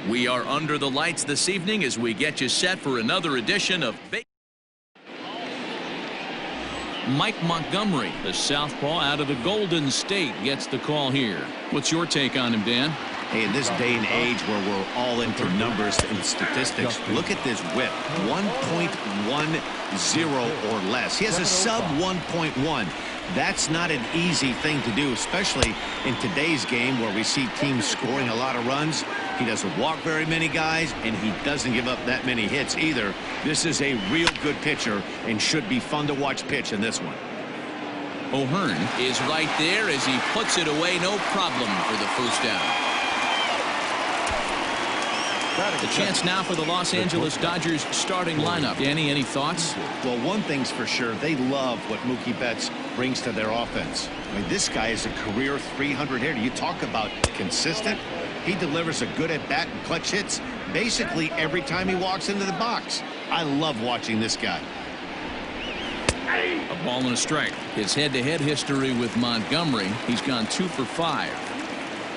We are under the lights this evening as we get you set for another edition of Mike Montgomery, the southpaw out of the Golden State, gets the call here. What's your take on him, Dan? Hey, in this day and age where we're all into numbers and statistics, look at this whip. 1.10 or less. He has a sub 1.1. That's not an easy thing to do, especially in today's game where we see teams scoring a lot of runs. He doesn't walk very many guys, and he doesn't give up that many hits either. This is a real good pitcher and should be fun to watch pitch in this one. O'Hearn is right there as he puts it away, no problem for the first down. The chance now for the Los Angeles Dodgers starting lineup. Danny, any thoughts? Well, one thing's for sure. They love what Mookie Betts brings to their offense. I mean, this guy is a career 300 hitter. You talk about consistent. He delivers a good at-bat and clutch hits basically every time he walks into the box. I love watching this guy. A ball and a strike. His head-to-head history with Montgomery, he's gone 2 for 5.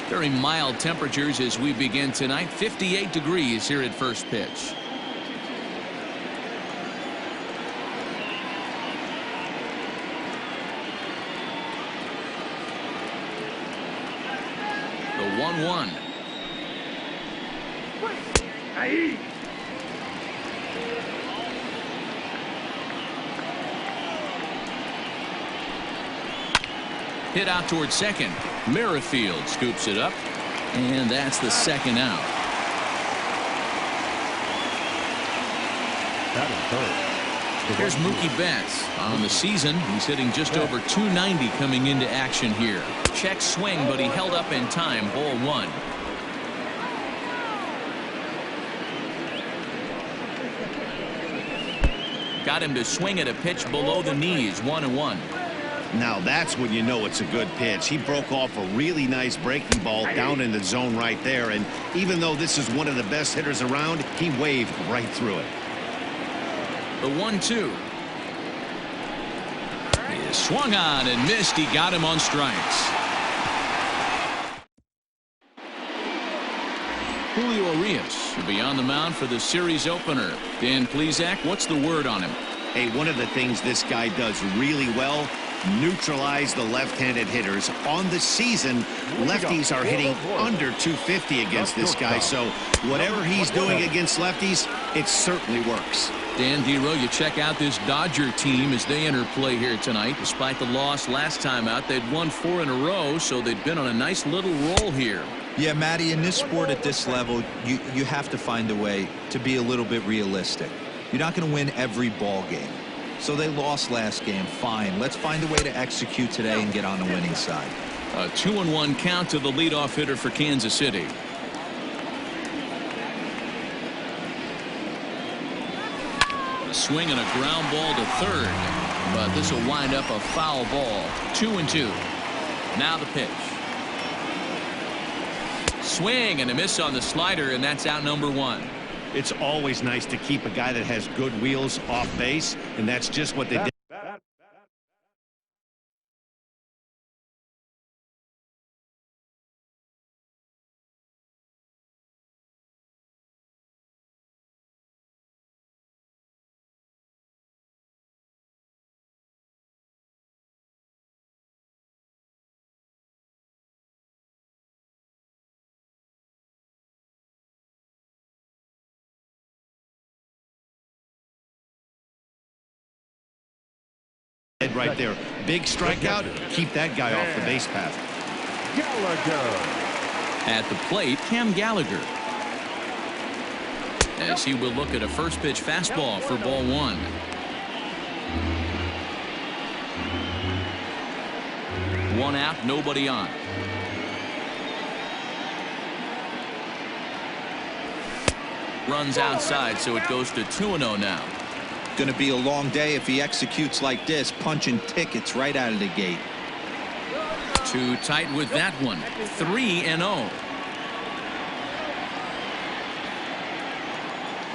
Very mild temperatures as we begin tonight. 58 degrees here at first pitch. The 1-1. Hit out towards second. Merrifield scoops it up, and that's the second out. Here's Mookie Betts. On the season, he's hitting just over 290 coming into action here. Check swing, but he held up in time. Ball 1. Got him to swing at a pitch below the knees. 1-1. Now that's when you know it's a good pitch. He broke off a really nice breaking ball down in the zone right there, and even though this is one of the best hitters around, he waved right through it. The 1-2. He swung on and missed. He got him on strikes. Julio Urias will be on the mound for the series opener. Dan Plesac, what's the word on him? Hey, one of the things this guy does really well, neutralize the left-handed hitters. On the season, lefties are hitting under 250 against this guy, so whatever he's doing against lefties, it certainly works. Dan Dero, you check out this Dodger team as they enter play here tonight. Despite the loss last time out, they'd won 4 in a row, so they'd been on a nice little roll here. Yeah, Matty, in this sport at this level, you have to find a way to be a little bit realistic. You're not going to win every ball game. So they lost last game. Fine. Let's find a way to execute today and get on the winning side. A 2-1 count to the leadoff hitter for Kansas City. A swing and a ground ball to third. But this will wind up a foul ball. 2-2. Now the pitch. Swing and a miss on the slider, and that's out number 1. It's always nice to keep a guy that has good wheels off base, and that's just what they did. Right there. Big strikeout. Keep that guy off the base path. Gallagher. At the plate, Cam Gallagher. As he will look at a first pitch fastball for ball 1. One out, nobody on. Runs outside, so it goes to 2-0 now. Going to be a long day if he executes like this, punching tickets right out of the gate. Too tight with that one. 3-0.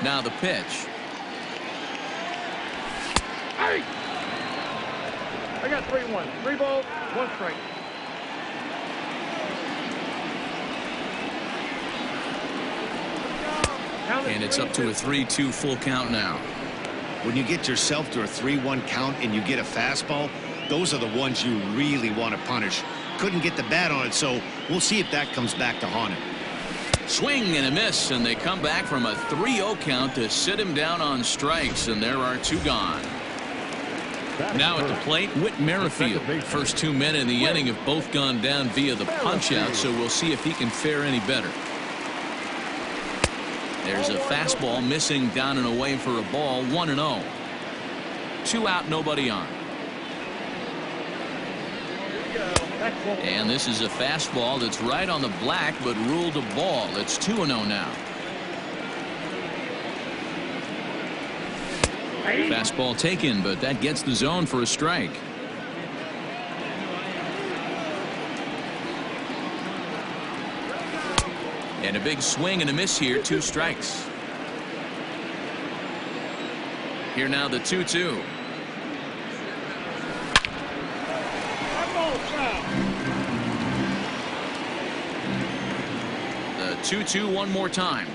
Now the pitch. Hey! I got 3-1. 3 balls, 1 strike. And it's up to a 3-2 full count now. When you get yourself to a 3-1 count and you get a fastball, those are the ones you really want to punish. Couldn't get the bat on it, so we'll see if that comes back to haunt him. Swing and a miss, and they come back from a 3-0 count to sit him down on strikes, and there are 2 gone. Now at the plate, Whit Merrifield. First 2 men in the inning have both gone down via the punch-out, so we'll see if he can fare any better. There's a fastball missing down and away for a ball, 1-0. 2 out, nobody on. And this is a fastball that's right on the black but ruled a ball. It's 2-0 now. Fastball taken, but that gets the zone for a strike. And a big swing and a miss here, 2 strikes. Here now the 2-2. The 2-2 one more time.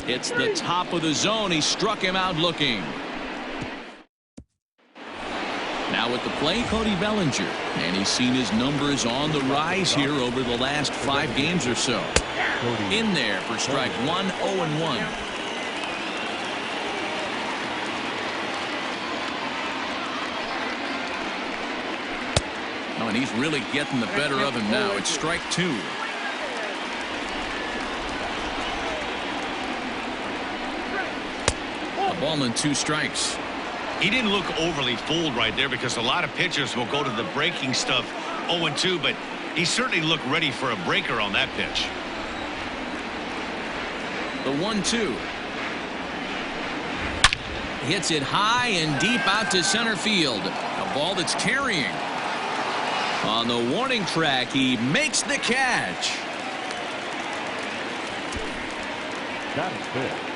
It's the top of the zone. He struck him out looking. Now at the plate, Cody Bellinger, and he's seen his numbers on the rise here over the last 5 games or so. In there for strike 1, 0-1. Oh, and he's really getting the better of him now. It's strike 2. A ball and 2 strikes. He didn't look overly fooled right there because a lot of pitchers will go to the breaking stuff 0-2, but he certainly looked ready for a breaker on that pitch. The 1-2. Hits it high and deep out to center field. A ball that's carrying. On the warning track, he makes the catch.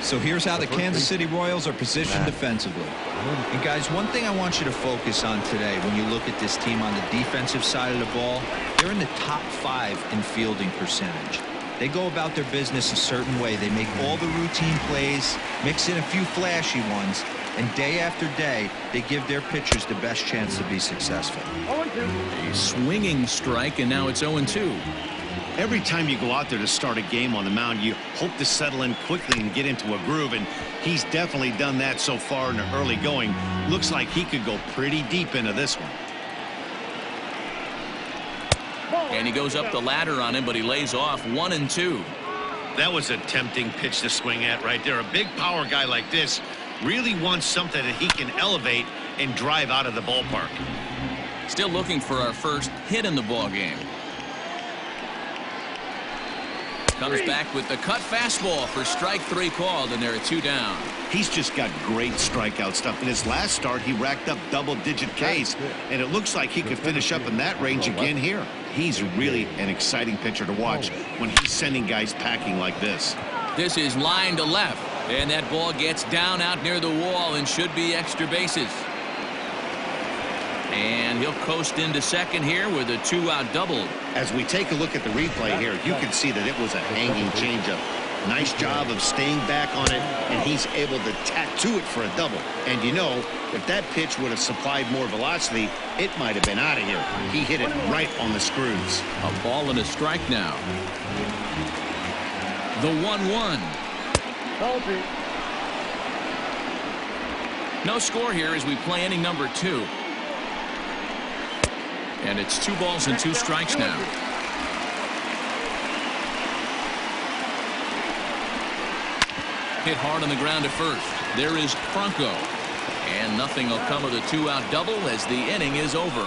So here's how the Kansas City Royals are positioned defensively. And guys, one thing I want you to focus on today when you look at this team on the defensive side of the ball, they're in the top 5 in fielding percentage. They go about their business a certain way. They make all the routine plays, mix in a few flashy ones, and day after day, they give their pitchers the best chance to be successful. A swinging strike, and now it's 0-2. Every time you go out there to start a game on the mound, you hope to settle in quickly and get into a groove, and he's definitely done that so far in the early going. Looks like he could go pretty deep into this one. And he goes up the ladder on him, but he lays off 1-2. That was a tempting pitch to swing at right there. A big power guy like this really wants something that he can elevate and drive out of the ballpark. Still looking for our first hit in the ball game. Comes back with the cut fastball for strike 3 called, and there are 2 down. He's just got great strikeout stuff. In his last start, he racked up double-digit Ks, and it looks like he could finish up in that range again here. He's really an exciting pitcher to watch when he's sending guys packing like this. This is line to left, and that ball gets down out near the wall and should be extra bases. And he'll coast into second here with a 2-out double. As we take a look at the replay here, you can see that it was a hanging changeup. Nice job of staying back on it, and he's able to tattoo it for a double. And you know, if that pitch would have supplied more velocity, it might have been out of here. He hit it right on the screws. A ball and a strike now. The 1-1. No score here as we play inning number 2. And it's 2 balls and 2 strikes now. Hit hard on the ground at first. There is Franco. And nothing will come of the 2-out double as the inning is over.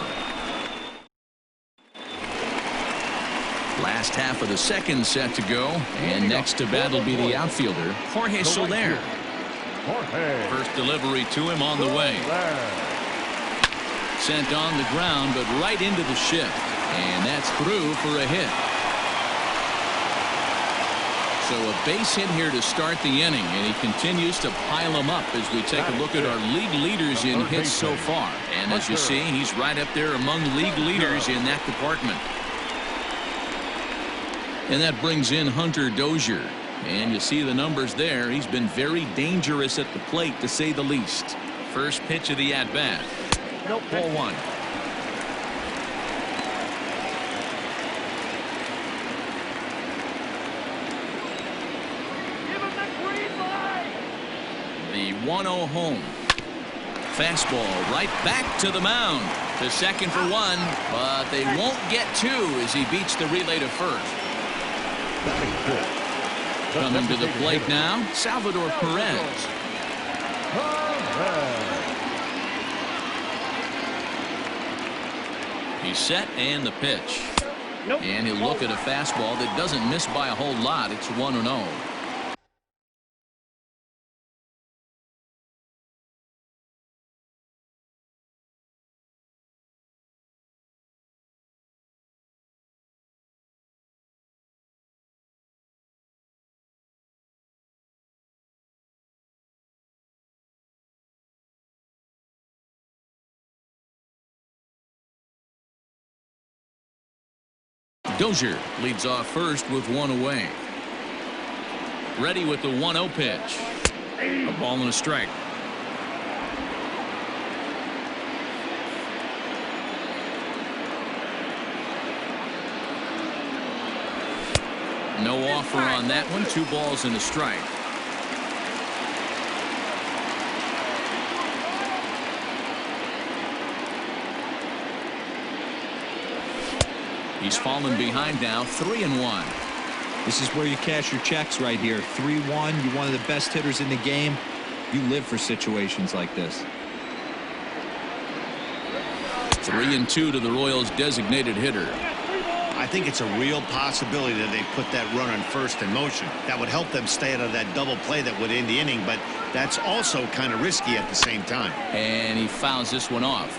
Last half of the second set to go. And next to bat will be the outfielder, Jorge Soler. First delivery to him on the way. Sent on the ground, but right into the shift. And that's through for a hit. So a base hit here to start the inning, and he continues to pile them up as we take a look at our league leaders in hits so far. And as you see, he's right up there among league leaders in that department. And that brings in Hunter Dozier. And you see the numbers there. He's been very dangerous at the plate, to say the least. First pitch of the at-bat. Nope. Ball one. Give him the green light. The 1-0 home. Fastball right back to the mound. To second for one, but they won't get two as he beats the relay to first. Coming to the plate now, Salvador Perez. He's set and the pitch. Nope. And he'll look at a fastball that doesn't miss by a whole lot. It's 1-0. Dozier leads off first with one away. Ready with the 1-0 pitch. A ball and a strike. No offer on that one. 2 balls and a strike. He's fallen behind now, 3-1. This is where you cash your checks right here. 3-1. You're one of the best hitters in the game. You live for situations like this. 3-2 to the Royals' designated hitter. I think it's a real possibility that they put that run on first in motion. That would help them stay out of that double play that would end the inning, but that's also kind of risky at the same time. And he fouls this one off.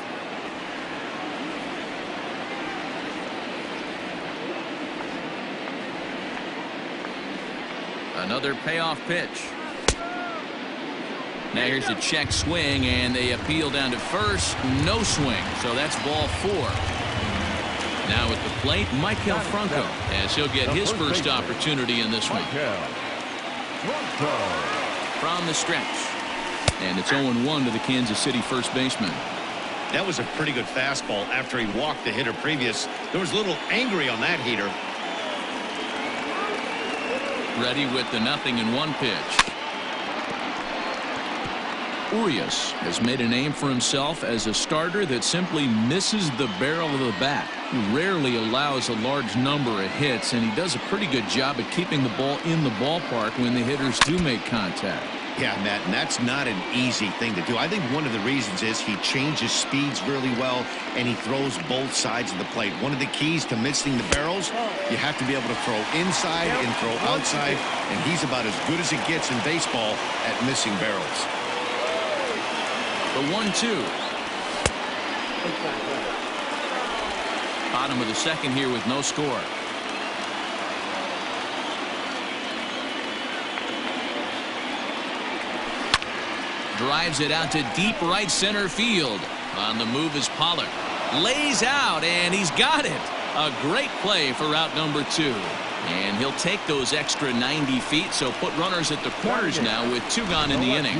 Another payoff pitch. Now here's a check swing, and they appeal down to first. No swing, so that's ball 4. Now at the plate, Maikel Franco, as he'll get his first opportunity in this one. From the stretch. And it's 0-1 to the Kansas City first baseman. That was a pretty good fastball after he walked the hitter previous. There was a little angry on that heater. Ready with the 0-1 pitch. Urias has made a name for himself as a starter that simply misses the barrel of the bat. He rarely allows a large number of hits, and he does a pretty good job at keeping the ball in the ballpark when the hitters do make contact. Yeah, Matt, and that's not an easy thing to do. I think one of the reasons is he changes speeds really well, and he throws both sides of the plate. One of the keys to missing the barrels, you have to be able to throw inside and throw outside, and he's about as good as it gets in baseball at missing barrels. The 1-2. Bottom of the second here with no score. Drives it out to deep right center field. On the move is Pollard. Lays out, and he's got it. A great play for out number 2. And he'll take those extra 90 feet, so put runners at the corners now with 2 gone in the inning.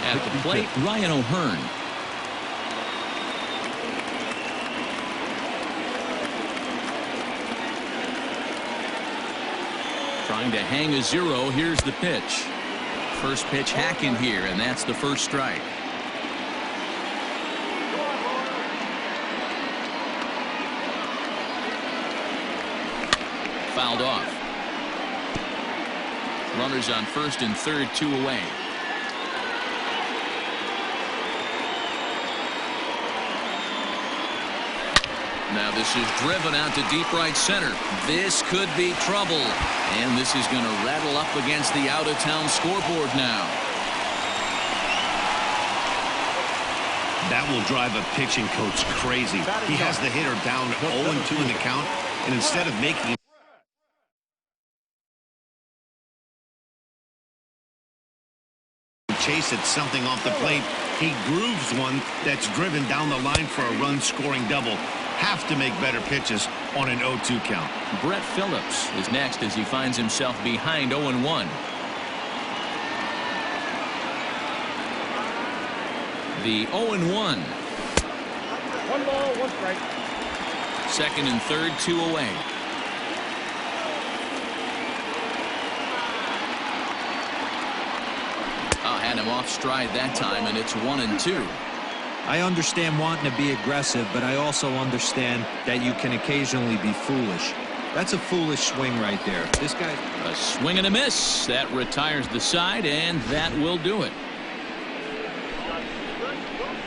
At the plate, Ryan O'Hearn. Trying to hang a 0. Here's the pitch. First pitch hacking here, and that's the first strike. Fouled off. Runners on first and third, 2 away. Now this is driven out to deep right center. This could be trouble. And this is going to rattle up against the out-of-town scoreboard now. That will drive a pitching coach crazy. He has the hitter down 0-2 in the count, and instead of making chase at something off the plate, he grooves one that's driven down the line for a run-scoring double. have to make better pitches on an 0-2 count. Brett Phillips is next as he finds himself behind 0-1. The 0-1. 1 ball, 1 strike. Second and third, 2 away. Had him off stride that time, and it's 1-2. I understand wanting to be aggressive, but I also understand that you can occasionally be foolish. That's a foolish swing right there. This guy. A swing and a miss. That retires the side, and that will do it.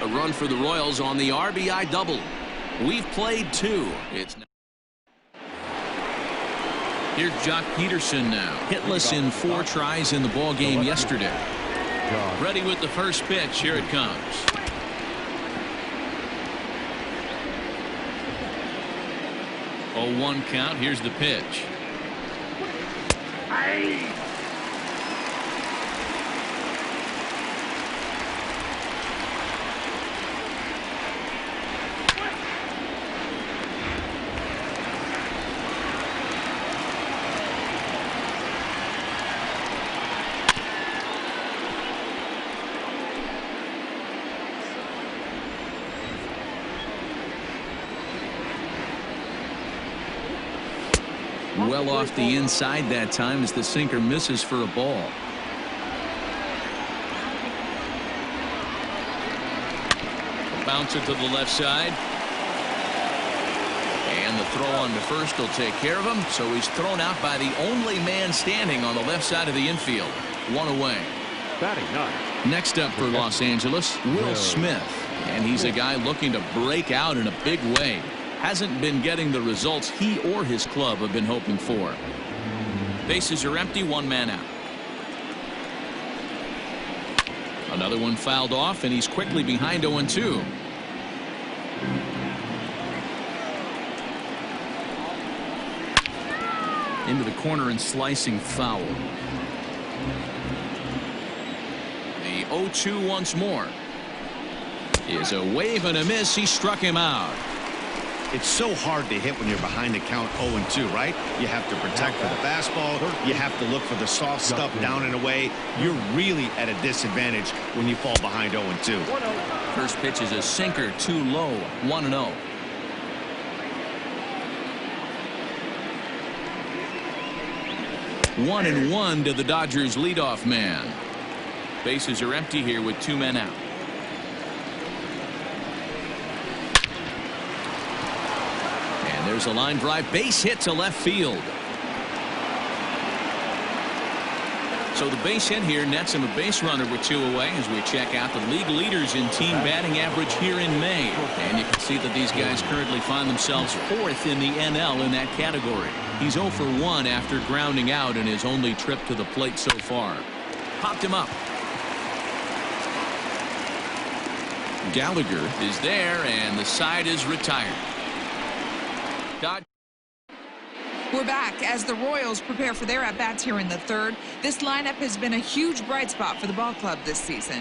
A run for the Royals on the RBI double. We've played 2. It's here's Jock Peterson now. Hitless in 4 tries in the ball game yesterday. Ready with the first pitch. Here it comes. 0-1 count. Here's the pitch. Well off the inside that time as the sinker misses for a ball. A bouncer to the left side. And the throw on to first will take care of him. So he's thrown out by the only man standing on the left side of the infield. 1 away. Batting 9. Next up for Los Angeles, Will Smith. And he's a guy looking to break out in a big way. Hasn't been getting the results he or his club have been hoping for. Bases are empty, 1 man out. Another one fouled off, and he's quickly behind 0-2. Into the corner and slicing foul. The 0-2 once more. Is a wave and a miss. He struck him out. It's so hard to hit when you're behind the count 0-2, right? You have to protect for the fastball. You have to look for the soft stuff down and away. You're really at a disadvantage when you fall behind 0-2. First pitch is a sinker, too low. 1-0. One and 1 to the Dodgers leadoff man. Bases are empty here with 2 men out. There's a line drive, base hit to left field. So the base hit here nets him a base runner with 2 away as we check out the league leaders in team batting average here in May. And you can see that these guys currently find themselves 4th in the NL in that category. He's 0 for 1 after grounding out in his only trip to the plate so far. Popped him up. Gallagher is there, and the side is retired. We're back as the Royals prepare for their at-bats here in the 3rd. This lineup has been a huge bright spot for the ball club this season.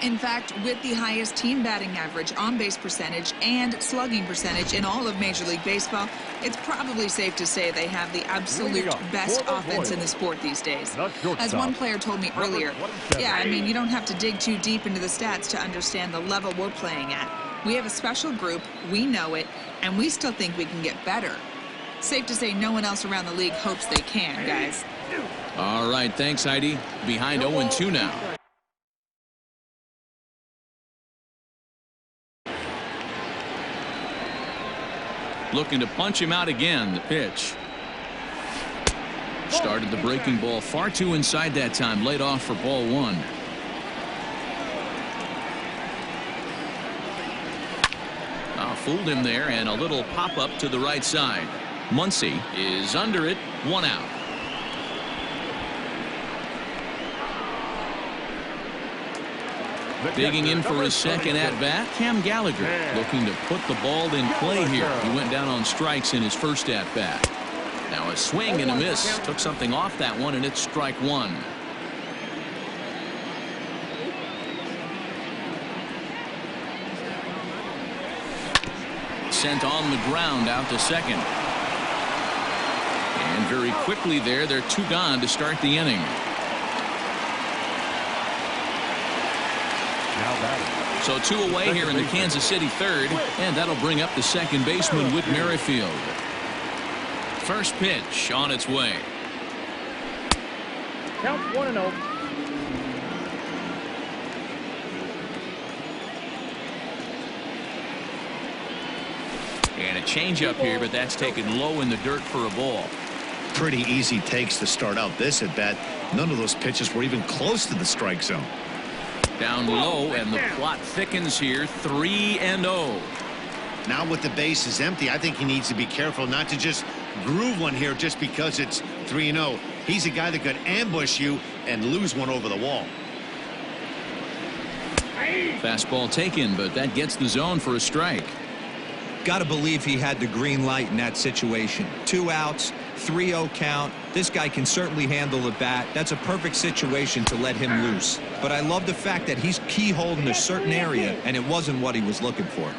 In fact, with the highest team batting average, on-base percentage, and slugging percentage in all of Major League Baseball, it's probably safe to say they have the absolute best offense in the sport these days. As one player told me earlier, yeah, I mean, you don't have to dig too deep into the stats to understand the level we're playing at. We have a special group, we know it, and we still think we can get better. Safe to say no one else around the league hopes they can, guys. All right, thanks, Heidi. Behind 0-2 now. Looking to punch him out again. The pitch. Started the breaking ball far too inside that time. Laid off for ball 1. Fooled him there, and a little pop-up to the right side. Muncy is under it. 1 out. Digging in for his second at-bat, Cam Gallagher looking to put the ball in play here. He went down on strikes in his first at-bat. Now a swing and a miss. Took something off that one, and it's strike 1. sent on the ground out to second. And very quickly there, they're 2 gone to start the inning. So 2 away here in the Kansas City third, and that'll bring up the second baseman, Whit Merrifield. First pitch on its way. Count 1-0. And a changeup here, but that's taken low in the dirt for a ball. Pretty easy takes to start out this at bat. None of those pitches were even close to the strike zone. Down low, and the plot thickens here. 3-0. Now with the bases empty, I think he needs to be careful not to just groove one here just because it's 3-0. He's a guy that could ambush you and lose one over the wall. Fastball taken, but that gets the zone for a strike. Got to believe he had the green light in that situation. 2 outs, 3-0 count. This guy can certainly handle the bat. That's a perfect situation to let him loose. But I love the fact that he's keyholed in a certain area, and it wasn't what he was looking for.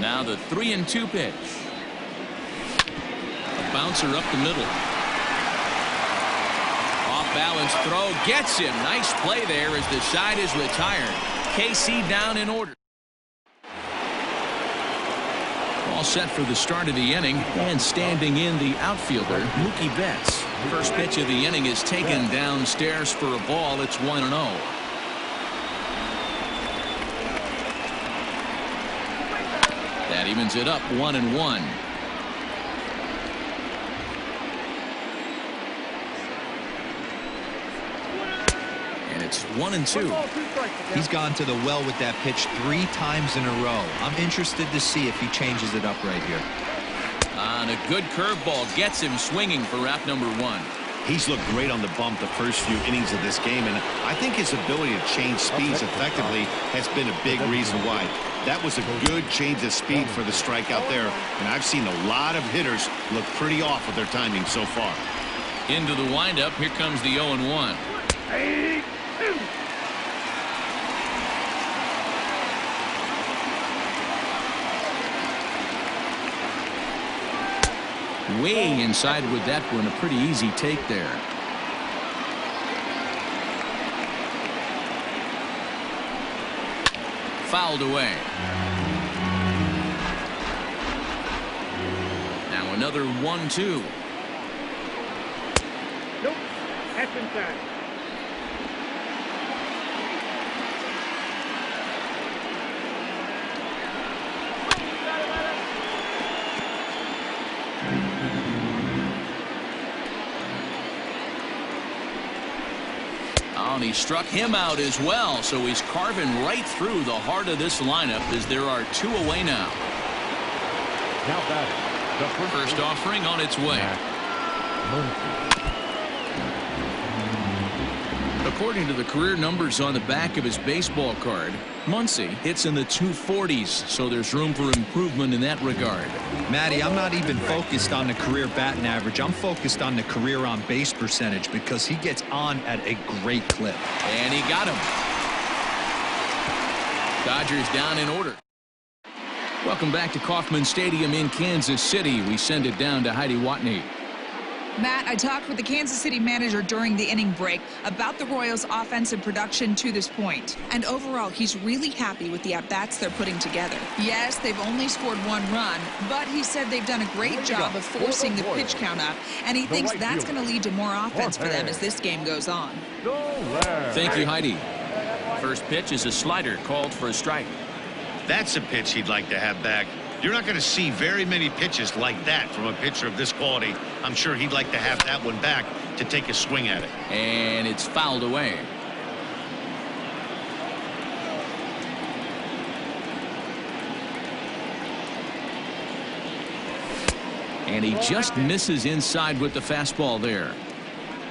Now the 3-2 pitch. A bouncer up the middle. Off balance throw gets him. Nice play there as the side is retired. KC down in order. All set for the start of the inning, and standing in the outfielder, Mookie Betts. First pitch of the inning is taken downstairs for a ball. It's 1-0. That evens it up 1-1. And it's 1-2. He's gone to the well with that pitch 3 times in a row. I'm interested to see if he changes it up right here. On a good curveball gets him swinging for wrap number 1. He's looked great on the bump the first few innings of this game, and I think his ability to change speeds effectively has been a big reason why. That was a good change of speed for the strikeout there, and I've seen a lot of hitters look pretty off with their timing so far. Into the windup, here comes the 0-1. Way inside with that one. A pretty easy take there. Fouled away. Now another 1-2. Nope. That's inside. And he struck him out as well, so he's carving right through the heart of this lineup as there are 2 away now. Now batting, the first offering on its way. According to the career numbers on the back of his baseball card, Muncy hits in the 240s, so there's room for improvement in that regard. Matty, I'm not even focused on the career batting average. I'm focused on the career on base percentage because he gets on at a great clip. And he got him. Dodgers down in order. Welcome back to Kauffman Stadium in Kansas City. We send it down to Heidi Watney. Matt, I talked with the Kansas City manager during the inning break about the Royals' offensive production to this point. And overall, he's really happy with the at-bats they're putting together. Yes, they've only scored 1 run, but he said they've done a great job of forcing the pitch count up, and he thinks that's going to lead to more offense for them as this game goes on. Thank you, Heidi. First pitch is a slider called for a strike. That's a pitch he'd like to have back. You're not going to see very many pitches like that from a pitcher of this quality. I'm sure he'd like to have that one back to take a swing at it. And it's fouled away. And he just misses inside with the fastball there.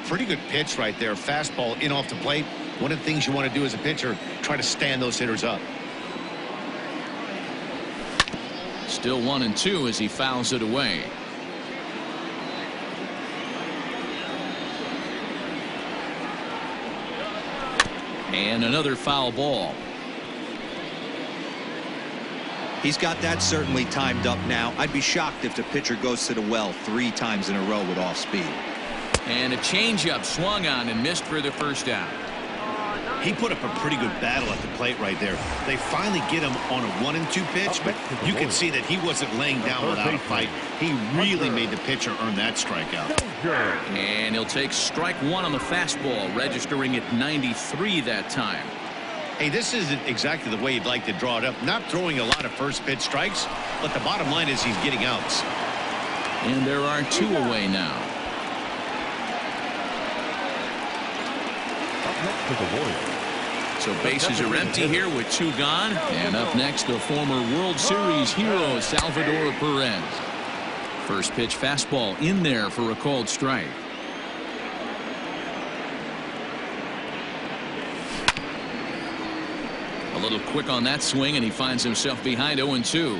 Pretty good pitch right there. Fastball in off the plate. One of the things you want to do as a pitcher, try to stand those hitters up. Still 1-2 as he fouls it away. And another foul ball. He's got that certainly timed up now. I'd be shocked if the pitcher goes to the well 3 times in a row with off speed. And a changeup swung on and missed for the first out. He put up a pretty good battle at the plate right there. They finally get him on a 1-2 pitch, but you can see that he wasn't laying down without a fight. He really made the pitcher earn that strikeout. And he'll take strike 1 on the fastball, registering at 93 that time. Hey, this isn't exactly the way you'd like to draw it up. Not throwing a lot of first pitch strikes, but the bottom line is he's getting outs. And there are 2 away now. So bases are empty here with 2 gone. And up next, the former World Series hero, Salvador Perez. First pitch fastball in there for a called strike. A little quick on that swing, and he finds himself behind 0-2.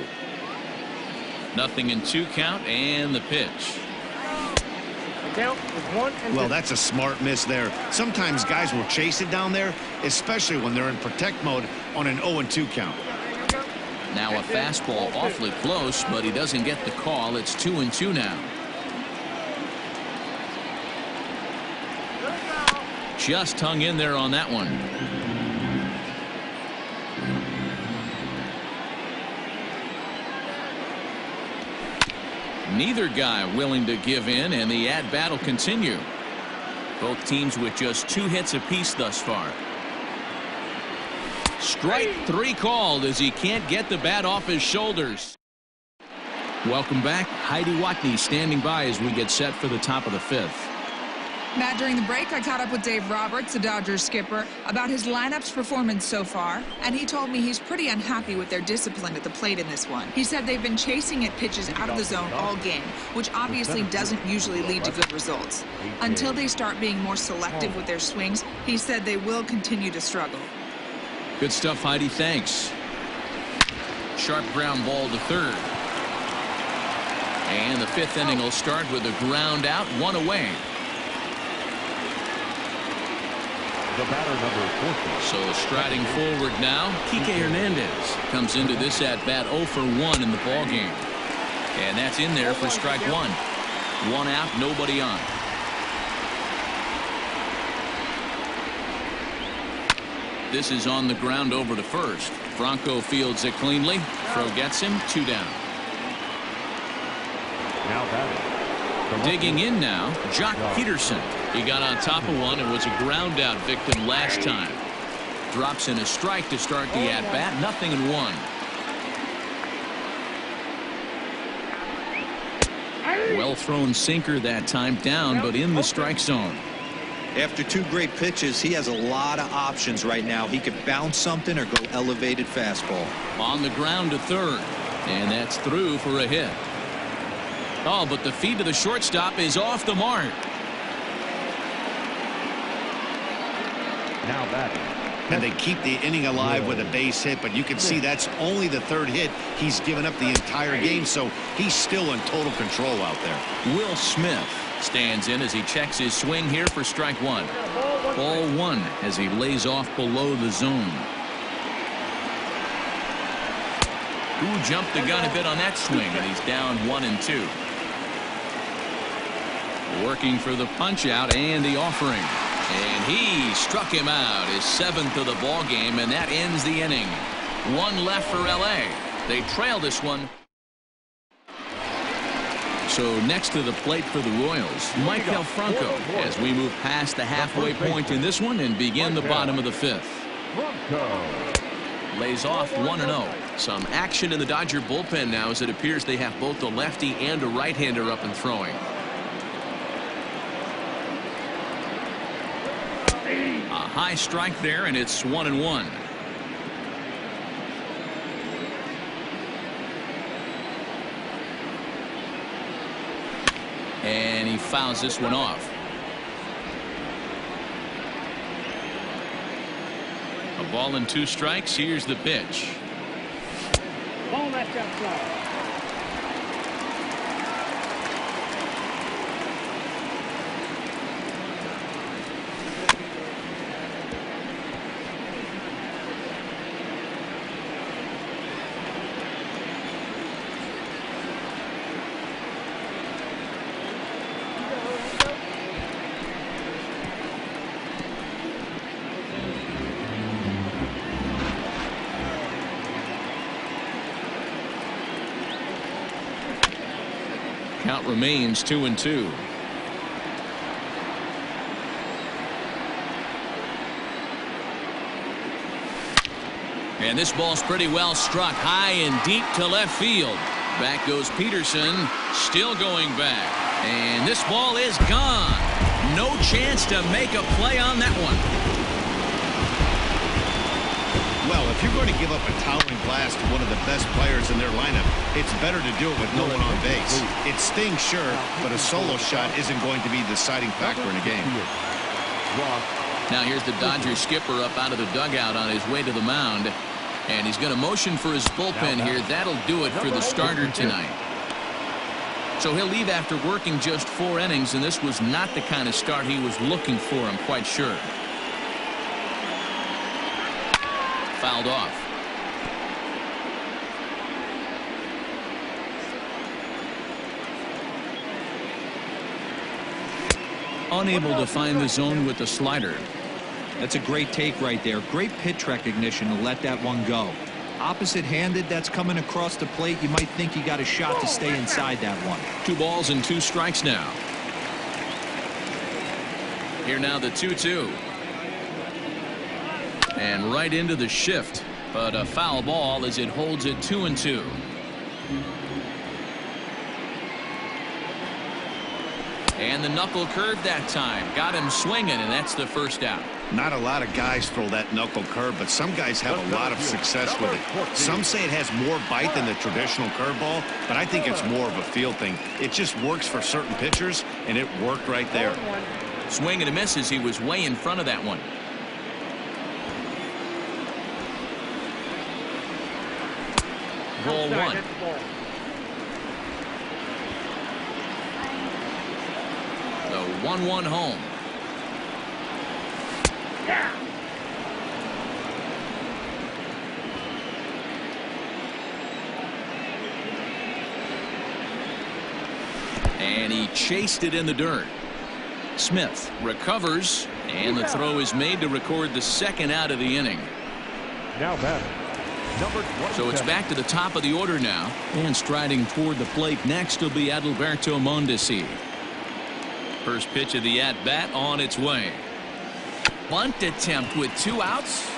Nothing in 2 count, and the pitch. Count is 1-2. Well, that's a smart miss there. Sometimes guys will chase it down there, especially when they're in protect mode on an 0-2 count. Now a fastball awfully close, but he doesn't get the call. It's 2-2 now. Just hung in there on that one. Neither guy willing to give in, and the at-bat will continue. Both teams with just 2 hits apiece thus far. Strike 3 called as he can't get the bat off his shoulders. Welcome back. Heidi Watney standing by as we get set for the top of the 5th. Matt, during the break, I caught up with Dave Roberts, the Dodgers skipper, about his lineup's performance so far, and he told me he's pretty unhappy with their discipline at the plate in this one. He said they've been chasing at pitches out of the zone all game, which obviously doesn't usually lead to good results. Until they start being more selective with their swings, he said they will continue to struggle. Good stuff, Heidi. Thanks. Sharp ground ball to third. And the 5th inning will start with a ground out, 1 away. The batter, number 14. So striding forward now, Kike Hernandez comes into this at bat 0 for 1 in the ball game. And that's in there for strike 1. 1 out, nobody on. This is on the ground over to first. Franco fields it cleanly. Throw gets him, 2 down. Now batting. Digging in now, Jock Peterson. He got on top of one and was a ground out victim last time. Drops in a strike to start the at bat. 0-1. Well thrown sinker that time, down but in the strike zone. After 2 great pitches, he has a lot of options right now. He could bounce something or go elevated fastball. On the ground to third, and that's through for a hit. Oh, but the feed to the shortstop is off the mark. Now batting. And they keep the inning alive with a base hit, but you can see that's only the 3rd hit he's given up the entire game, so he's still in total control out there. Will Smith stands in as he checks his swing here for strike 1. Ball 1 as he lays off below the zone. Who jumped the gun a bit on that swing, and he's down 1-2. Working for the punch out and the offering. And he struck him out, his 7th of the ball game, and that ends the inning. 1 left for LA. They trail this one. So next to the plate for the Royals, Maikel Franco, as we move past the halfway point in this one and begin the bottom of the 5th. Lays off 1-0. Some action in the Dodger bullpen now as it appears they have both a lefty and a right-hander up and throwing. A high strike there, and it's 1-1. And he fouls this one off. A ball and 2 strikes. Here's the pitch. Ball left outside. Count remains 2-2. And this ball's pretty well struck high and deep to left field. Back goes Peterson, still going back. And this ball is gone. No chance to make a play on that one. Well, if you're going to give up a towering blast to one of the best players in their lineup, it's better to do it with no one on base. It stings, sure, but a solo shot isn't going to be the deciding factor in a game. Now here's the Dodgers skipper up out of the dugout on his way to the mound. And he's going to motion for his bullpen here. That'll do it for the starter tonight. So he'll leave after working just 4 innings, and this was not the kind of start he was looking for, I'm quite sure. Fouled off. Unable to find the zone with the slider. That's a great take right there. Great pitch recognition to let that one go. Opposite-handed, that's coming across the plate. You might think you got a shot to stay inside that one. 2 balls and 2 strikes now. Here now the 2-2. And right into the shift. But a foul ball as it holds it 2-2. And the knuckle curve that time. Got him swinging, and that's the first out. Not a lot of guys throw that knuckle curve, but some guys have a lot of success with it. Some say it has more bite than the traditional curveball, but I think it's more of a feel thing. It just works for certain pitchers, and it worked right there. Swing and a miss as he was way in front of that one. Ball 1. The 1-1 home. And he chased it in the dirt. Smith recovers, and the throw is made to record the second out of the inning. Now batting. So it's back to the top of the order now, and striding toward the plate next will be Adalberto Mondesi. First pitch of the at-bat on its way. Bunt attempt with 2 outs.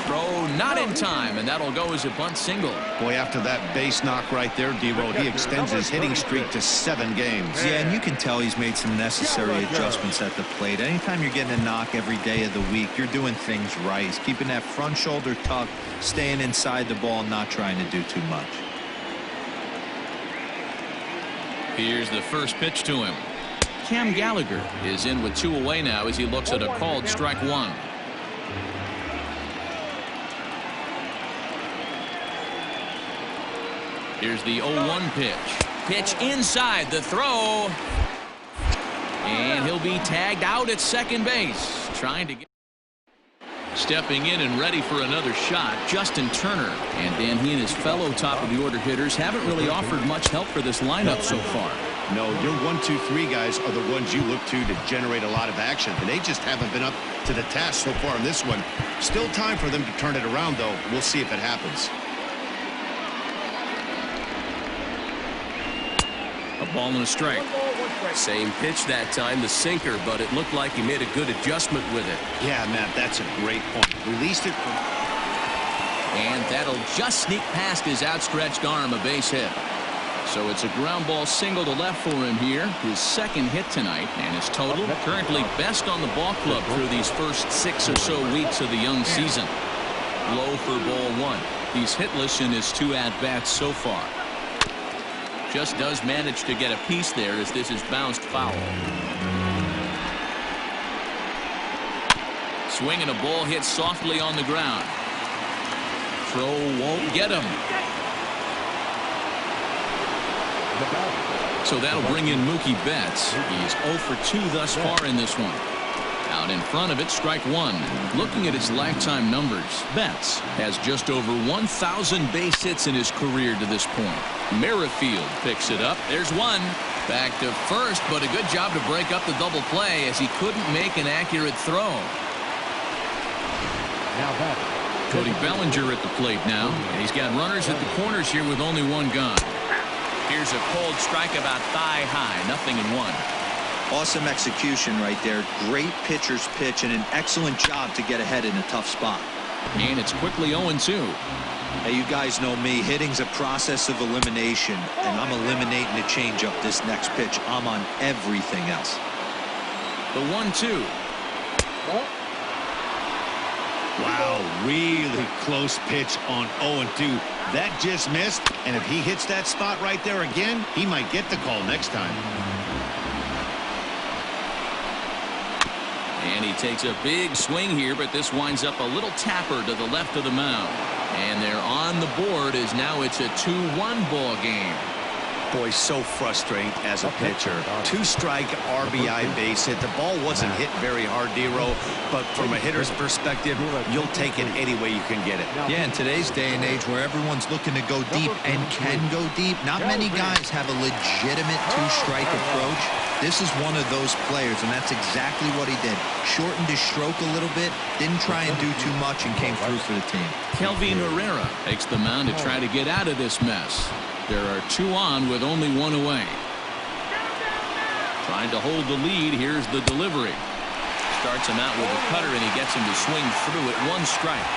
Throw not in time, and that'll go as a bunt single. Boy, after that base knock right there, D-Roll, he extends his hitting streak to 7 games. Yeah, and you can tell he's made some necessary adjustments at the plate. Anytime you're getting a knock every day of the week, you're doing things right. He's keeping that front shoulder tucked, staying inside the ball, not trying to do too much. Here's the first pitch to him. Cam Gallagher is in with 2 away now as he looks at a called strike 1. Here's the 0-1 pitch. Pitch inside the throw. And he'll be tagged out at second base. Trying to get. Stepping in and ready for another shot, Justin Turner. And Dan, he and his fellow top-of-the-order hitters haven't really offered much help for this lineup so far. No, your 1, 2, 3 guys are the ones you look to generate a lot of action, and they just haven't been up to the task so far in this one. Still time for them to turn it around, though. We'll see if it happens. A ball and a strike. Same pitch that time, the sinker, but it looked like he made a good adjustment with it. Yeah, Matt, that's a great point. Released it. And that'll just sneak past his outstretched arm, a base hit. So it's a ground ball single to left for him here, his second hit tonight, and his total currently best on the ball club through these first 6 or so weeks of the young season. Low for ball 1. He's hitless in his 2 at-bats so far. Just does manage to get a piece there as this is bounced foul. Swing and a ball hit softly on the ground. Throw won't get him. So that'll bring in Mookie Betts. He's 0 for 2 thus far in this one. Out in front of it, strike 1. Looking at his lifetime numbers, Betts has just over 1,000 base hits in his career to this point. Merrifield picks it up. There's one. Back to first, but a good job to break up the double play as he couldn't make an accurate throw. Now back. Cody Bellinger at the plate now, and he's got runners at the corners here with only 1 gone. Here's a cold strike about thigh high. 0-1. Awesome execution right there. Great pitcher's pitch and an excellent job to get ahead in a tough spot. And it's quickly 0-2. Hey, you guys know me. Hitting's a process of elimination, and I'm eliminating the changeup this next pitch. I'm on everything else. The 1-2. Wow, really close pitch on 0-2. That just missed, and if he hits that spot right there again, he might get the call next time. And he takes a big swing here, but this winds up a little tapper to the left of the mound. And they're on the board as now it's a 2-1 ball game. Boy, so frustrating as a pitcher. 2-strike RBI base hit. The ball wasn't hit very hard, D-Row, but from a hitter's perspective, you'll take it any way you can get it. Yeah, in today's day and age where everyone's looking to go deep and can go deep, not many guys have a legitimate 2-strike approach. This is one of those players, and that's exactly what he did. Shortened his stroke a little bit, didn't try and do too much, and came through for the team. Kelvin Herrera takes the mound to try to get out of this mess. There are 2 on with only 1 away. Trying to hold the lead. Here's the delivery. Starts him out with a cutter, and he gets him to swing through at 1 strike.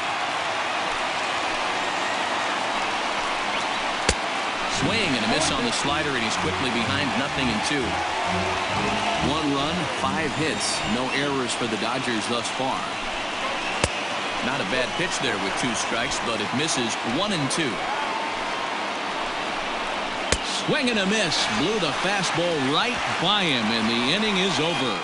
Swing and a miss on the slider, and he's quickly behind 0-2. 1 run, 5 hits, no errors for the Dodgers thus far. Not a bad pitch there with 2 strikes, but it misses. 1-2. Swing and a miss. Blew the fastball right by him, and the inning is over.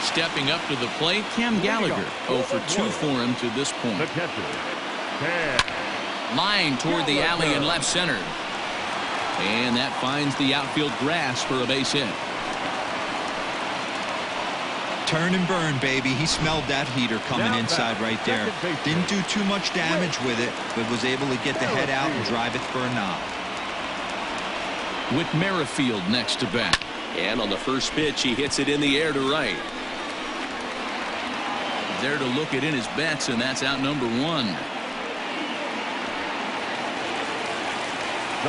Stepping up to the plate, Cam Gallagher. 0 for 2 for him to this point. The catcher. Line toward the alley in left center. And that finds the outfield grass for a base hit. Turn and burn, baby. He smelled that heater coming inside right there. Didn't do too much damage with it, but was able to get the head out and drive it for a knock. With Merrifield next to bat. And on the first pitch, he hits it in the air to right. There to look it in his bets, and that's out number 1.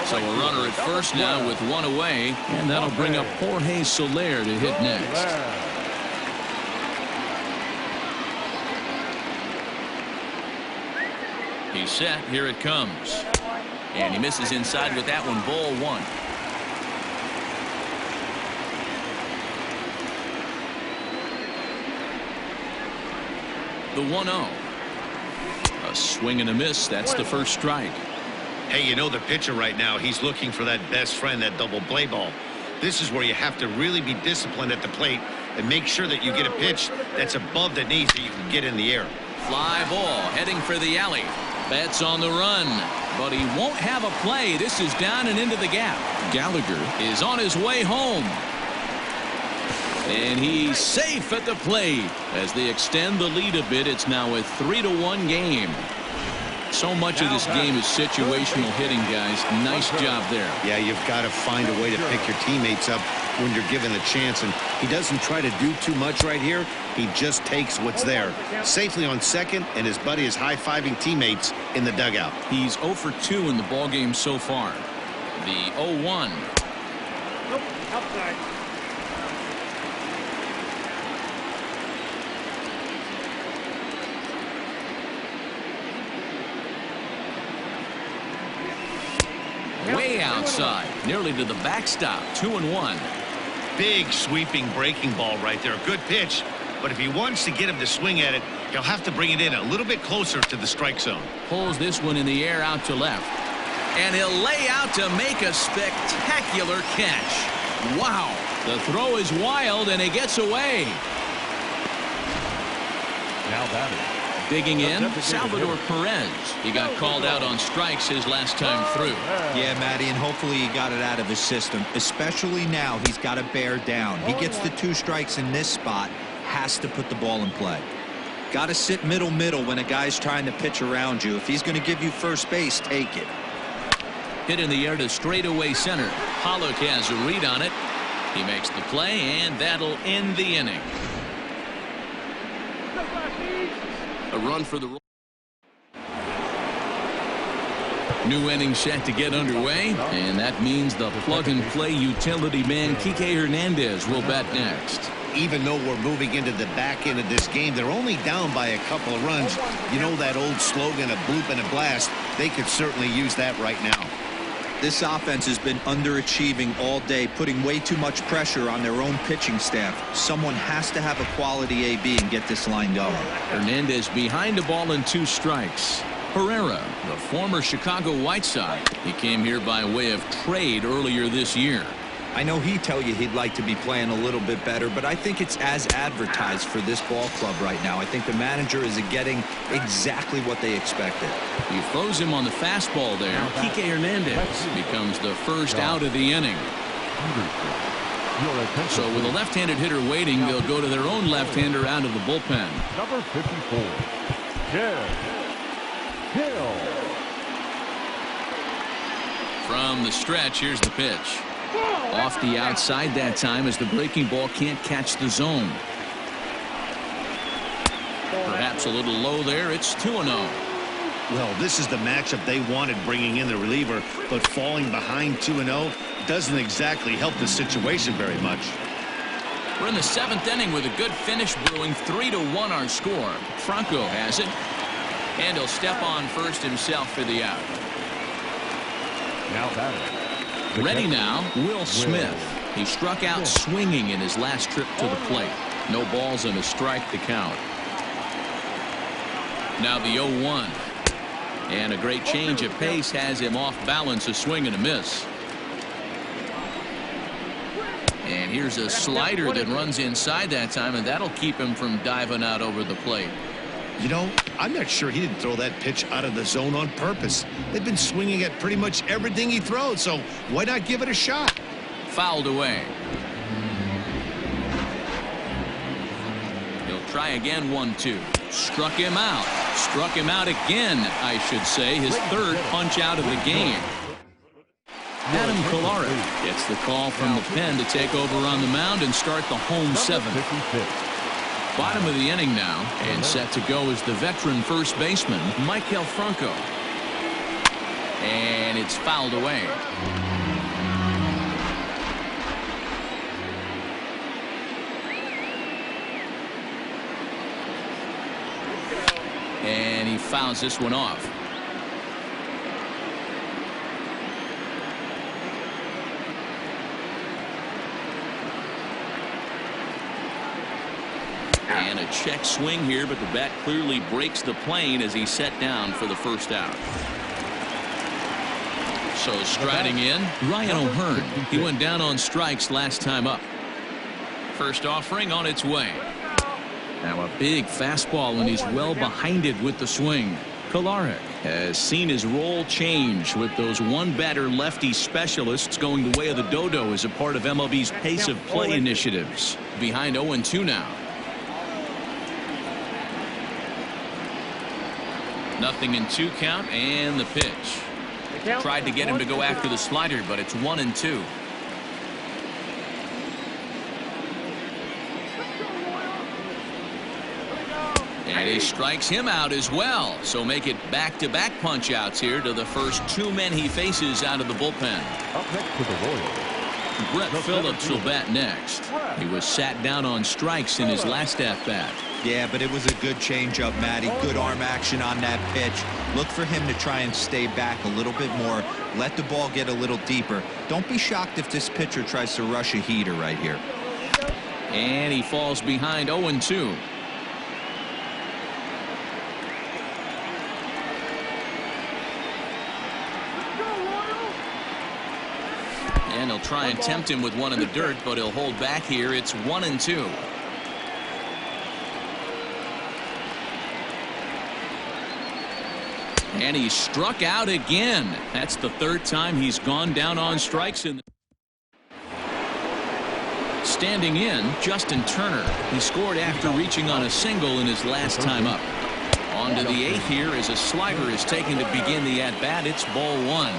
So a runner at first now with 1 away, and that'll bring up Jorge Soler to hit next. He's set. Here it comes. And he misses inside with that one. Ball 1. The 1-0. A swing and a miss. That's the first strike. Hey, you know the pitcher right now, he's looking for that best friend, that double play ball. This is where you have to really be disciplined at the plate and make sure that you get a pitch that's above the knees that you can get in the air. Fly ball heading for the alley. Betts on the run, but he won't have a play. This is down and into the gap. Gallagher is on his way home. And he's safe at the plate. As they extend the lead a bit, it's now a 3-1 game. So much of this game is situational hitting, guys. Nice job there. Yeah, you've got to find a way to pick your teammates up when you're given the chance, and he doesn't try to do too much right here. He just takes what's there. Safely on second, and his buddy is high-fiving teammates in the dugout. He's 0 for 2 in the ballgame so far. The 0-1. Nope, outside. Way outside, nearly to the backstop. 2-1. Big sweeping breaking ball right there. Good pitch, but if he wants to get him to swing at it, he'll have to bring it in a little bit closer to the strike zone. Pulls this one in the air out to left. And he'll lay out to make a spectacular catch. Wow. The throw is wild, and he gets away. Now batting. Digging in, Salvador Perez. He got called out on strikes his last time through. Yeah, Matty, and hopefully he got it out of his system. Especially now, he's got to bear down. He gets the 2 strikes in this spot, has to put the ball in play. Got to sit middle when a guy's trying to pitch around you. If he's going to give you first base, take it. Hit in the air to straightaway center. Pollock has a read on it. He makes the play, and that'll end the inning. A run for the New inning set to get underway, and that means the plug-and-play utility man Kike Hernandez will bat next. Even though we're moving into the back end of this game, they're only down by a couple of runs. You know that old slogan, a bloop and a blast? They could certainly use that right now. This offense has been underachieving all day, putting way too much pressure on their own pitching staff. Someone has to have a quality AB and get this line going. Hernandez behind the ball and 2 strikes. Herrera, the former Chicago White Sox. He came here by way of trade earlier this year. I know he'd tell you he'd like to be playing a little bit better, but I think it's as advertised for this ball club right now. I think the manager is getting exactly what they expected. He throws him on the fastball there. Kike Hernandez becomes the first out of the inning. So with a left-handed hitter waiting, they'll go to their own left-hander out of the bullpen. Number 54, Jeff Hill. From the stretch, here's the pitch. Off the outside that time as the breaking ball can't catch the zone. Perhaps a little low there. It's 2-0. Well, this is the matchup they wanted, bringing in the reliever, but falling behind 2-0 doesn't exactly help the situation very much. We're in the 7th inning with a good finish brewing. 3-1 our score. Franco has it, and he'll step on first himself for the out. Now batting. Ready now, Will Smith. He struck out swinging in his last trip to the plate. No balls and a strike to count. Now the 0-1. And a great change of pace has him off balance, a swing and a miss. And here's a slider that runs inside that time, and that'll keep him from diving out over the plate. You know, I'm not sure he didn't throw that pitch out of the zone on purpose. They've been swinging at pretty much everything he throws, so why not give it a shot? Fouled away. He'll try again. 1-2. Struck him out. Struck him out again, I should say. His 3rd punch out of the game. Adam Kolarek gets the call from the pen to take over on the mound and start the home 7th. Bottom of the inning now, and set to go is the veteran first baseman, Maikel Franco. And it's fouled away. And he fouls this one off. And a check swing here, but the bat clearly breaks the plane as he's set down for the first out. So striding in, Ryan O'Hearn. He went down on strikes last time up. First offering on its way. Now a big fastball, and he's well behind it with the swing. Kolarek has seen his role change with those one-batter lefty specialists going the way of the dodo as a part of MLB's pace of play initiatives. Behind 0-2 now. Nothing in 2 count, and the pitch. Tried to get him to go after the slider, but it's 1-2. And he strikes him out as well. So make it back-to-back punch-outs here to the first 2 men he faces out of the bullpen. Up next to the Royals, Brett Phillips will bat next. He was sat down on strikes in his last at-bat. Yeah, but it was a good changeup, Matty. Good arm action on that pitch. Look for him to try and stay back a little bit more. Let the ball get a little deeper. Don't be shocked if this pitcher tries to rush a heater right here. And he falls behind 0-2. And he'll try and tempt him with one in the dirt, but he'll hold back here. It's 1-2. And he's struck out again. That's the 3rd time he's gone down on strikes. Standing in, Justin Turner. He scored after reaching on a single in his last time up. On to the 8th here as a slider is taken to begin the at-bat. It's ball 1.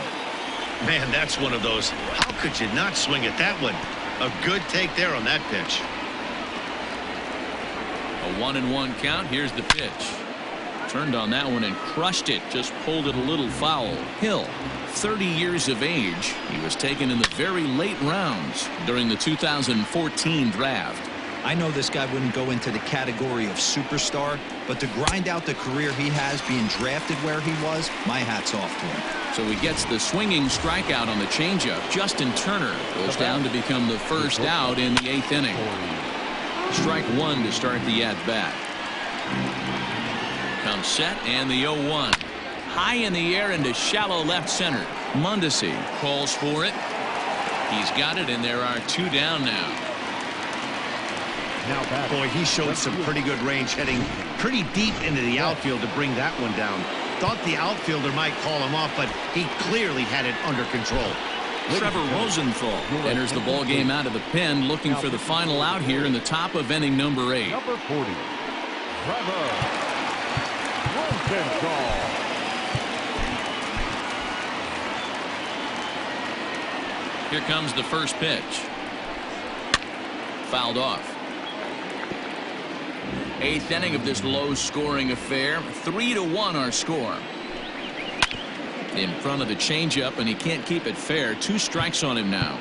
Man, that's one of those. How could you not swing at that one? A good take there on that pitch. A 1-1 count. Here's the pitch. Turned on that one and crushed it. Just pulled it a little foul. Hill, 30 years of age. He was taken in the very late rounds during the 2014 draft. I know this guy wouldn't go into the category of superstar, but to grind out the career he has being drafted where he was, my hat's off to him. So he gets the swinging strikeout on the changeup. Justin Turner goes down to become the first out in the 8th inning. Strike one to start the at-bat. Comes set and the 0-1. High in the air into shallow left center. Mondesi calls for it. He's got it, and there are 2 down now. Boy, he showed some pretty good range, heading pretty deep into the outfield to bring that one down. Thought the outfielder might call him off, but he clearly had it under control. Trevor Rosenthal enters the ball game out of the pen, looking for the final out here in the top of inning number 8. Number 40, Trevor Rosenthal. Here comes the first pitch. Fouled off. 8th inning of this low-scoring affair. 3-1 our score. In front of the changeup, and he can't keep it fair. 2 strikes on him now.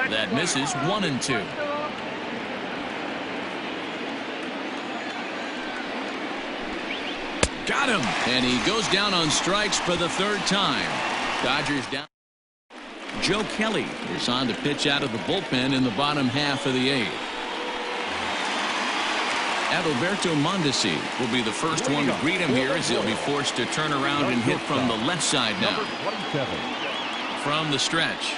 That misses. 1-2. Got him, and he goes down on strikes for the 3rd time. Dodgers down. Joe Kelly is on to pitch out of the bullpen in the bottom half of the 8th. Adalberto Mondesi will be the first one to greet him here, as he'll be forced to turn around and hit from the left side now. From the stretch.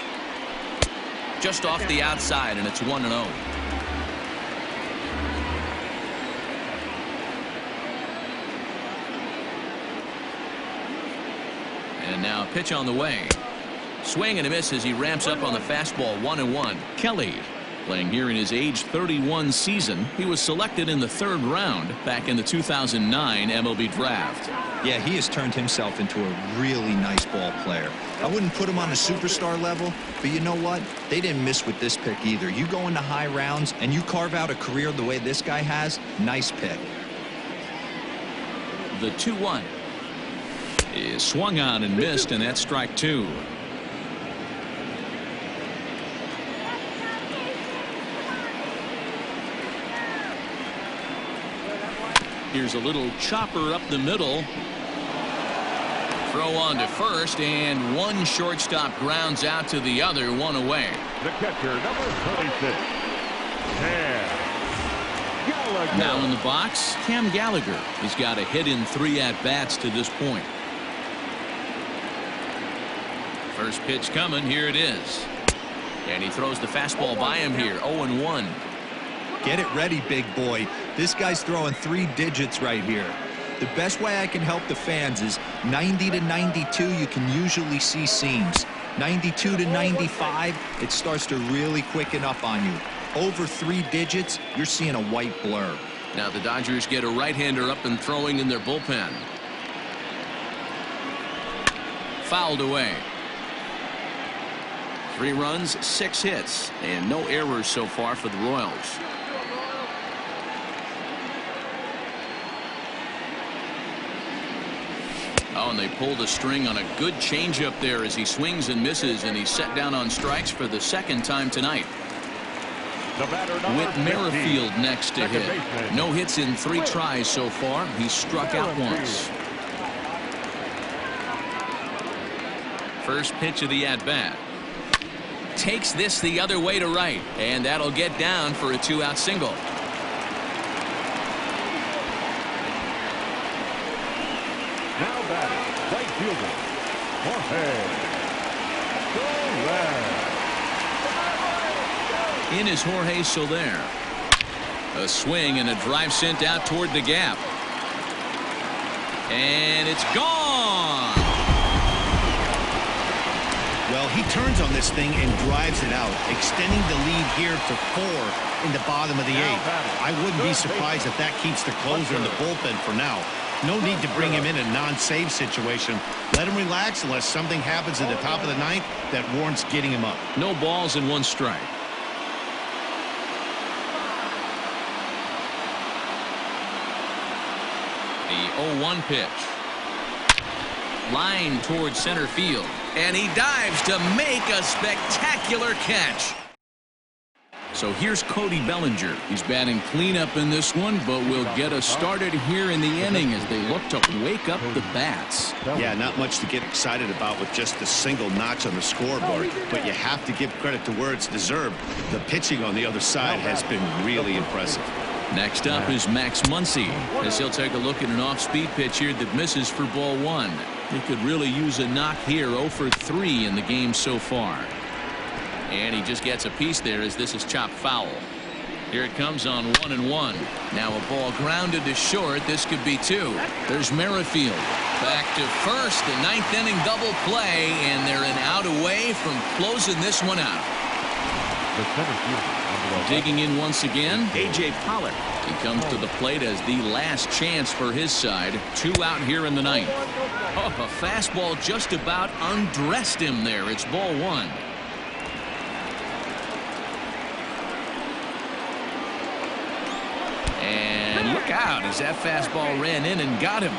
Just off the outside, and it's 1-0. And now a pitch on the way. Swing and a miss as he ramps up on the fastball. 1-1. Kelly playing here in his age 31 season. He was selected in the 3rd round back in the 2009 MLB draft. Yeah, he has turned himself into a really nice ball player. I wouldn't put him on a superstar level, but you know what? They didn't miss with this pick either. You go into high rounds and you carve out a career the way this guy has. Nice pick. The 2-1 is swung on and missed, and that's strike 2. Here's a little chopper up the middle. Throw on to first, and one shortstop grounds out to the other. 1 away. The catcher, number 36, Cam Gallagher. Now in the box, Cam Gallagher. He's got a hit in 3 at-bats to this point. First pitch coming. Here it is. And he throws the fastball by him here. 0-1. Get it ready, big boy. This guy's throwing 3 digits right here. The best way I can help the fans is 90 to 92. You can usually see seams. 92 to 95, it starts to really quicken up on you. Over 3 digits, you're seeing a white blur. Now the Dodgers get a right-hander up and throwing in their bullpen. Fouled away. 3 runs, 6 hits, and no errors so far for the Royals. Oh, and they pulled a string on a good changeup there as he swings and misses, and he's set down on strikes for the 2nd time tonight. With Merrifield next to hit. No hits in 3 tries so far. He's struck out once. First pitch of the at-bat. Takes this the other way to right, and that'll get down for a 2-out single. Now batting, right fielder, Jorge Soler. In is Jorge Soler. A swing and a drive sent out toward the gap. And it's gone. Well, he turns on this thing and drives it out, extending the lead here to 4 in the bottom of the 8th. I wouldn't be surprised if that keeps the closer in the bullpen for now. No need to bring him in a non-save situation. Let him relax unless something happens at the top of the 9th that warrants getting him up. No balls and 1 strike. The 0-1 pitch. Line towards center field. And he dives to make a spectacular catch. So here's Cody Bellinger. He's batting cleanup in this one, but will get us started here in the inning as they look to wake up the bats. Yeah, not much to get excited about with just a single notch on the scoreboard, but you have to give credit to where it's deserved. The pitching on the other side has been really impressive. Next up is Max Muncy, as he'll take a look at an off-speed pitch here that misses for ball 1. He could really use a knock here. 0 for 3 in the game so far. And he just gets a piece there as this is chopped foul. Here it comes on 1-1. Now a ball grounded to short. This could be 2. There's Merrifield. Back to first. The 9th inning double play, and they're an out away from closing this one out. Digging in once again, A.J. Pollock. He comes to the plate as the last chance for his side. 2 out here in the 9th. Oh, a fastball just about undressed him there. It's ball 1. And look out as that fastball ran in and got him.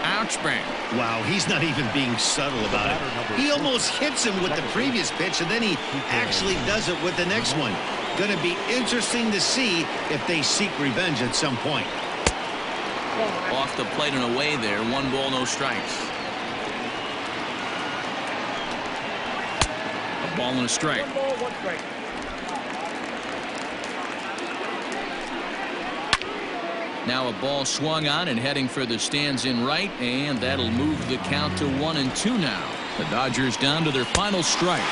Ouch, bang. Wow, he's not even being subtle about it. He almost hits him with the previous pitch, and then he actually does it with the next one. Going to be interesting to see if they seek revenge at some point. Off the plate and away there. 1 ball, no strikes. A ball and a strike. 1 ball, 1 strike. Now a ball swung on and heading for the stands in right, and that'll move the count to 1-2 now. The Dodgers down to their final strike.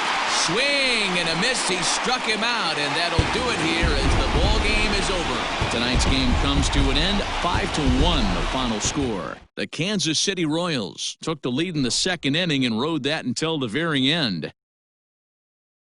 Swing and a miss. He struck him out, and that'll do it here as the ball game is over. Tonight's game comes to an end. 5-1 the final score. The Kansas City Royals took the lead in the 2nd inning and rode that until the very end.